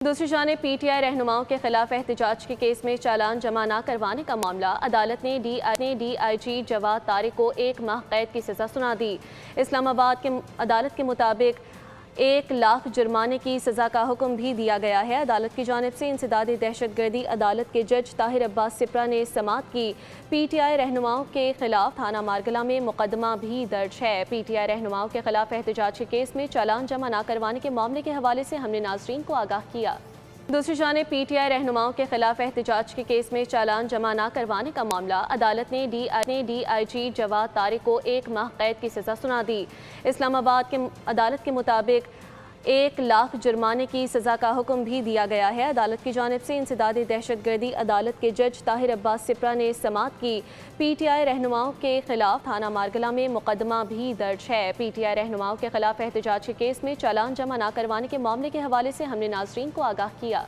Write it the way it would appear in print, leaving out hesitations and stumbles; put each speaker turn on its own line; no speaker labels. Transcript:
دوسری جانب P T I رہنماؤں کے خلاف احتجاج کے کیس میں چالان جمع نہ کروانے کا معاملہ عدالت نے ڈی آئی جی جواد طارق کو 1 ماہ قید کی سزا سنا دی۔ اسلام آباد کے عدالت کے مطابق 1 لاکھ جرمانے کی سزا کا حکم بھی دیا گیا ہے۔ عدالت کی جانب سے انسداد دہشت گردی عدالت کے جج طاہر عباس سپرا نے سماعت کی۔ پی ٹی آئی رہنماؤں کے خلاف تھانہ مارگلہ میں مقدمہ بھی درج ہے۔ پی ٹی آئی رہنماؤں کے خلاف احتجاج کے کیس میں چالان جمع نہ کروانے کے معاملے کے حوالے سے ہم نے ناظرین کو آگاہ کیا۔ دوسری جانب پی ٹی آئی رہنماؤں کے خلاف احتجاج کے کیس میں چالان جمع نہ کروانے کا معاملہ عدالت نے ڈی آئی جی جواد طارق کو 1 ماہ قید کی سزا سنا دی۔ اسلام آباد کے عدالت کے مطابق 1 لاکھ جرمانے کی سزا کا حکم بھی دیا گیا ہے۔ عدالت کی جانب سے انسداد دہشت گردی عدالت کے جج طاہر عباس سپرا نے سماعت کی۔ پی ٹی آئی رہنماؤں کے خلاف تھانہ مارگلہ میں مقدمہ بھی درج ہے۔ پی ٹی آئی رہنماؤں کے خلاف احتجاج کے کیس میں چالان جمع نہ کروانے کے معاملے کے حوالے سے ہم نے ناظرین کو آگاہ کیا۔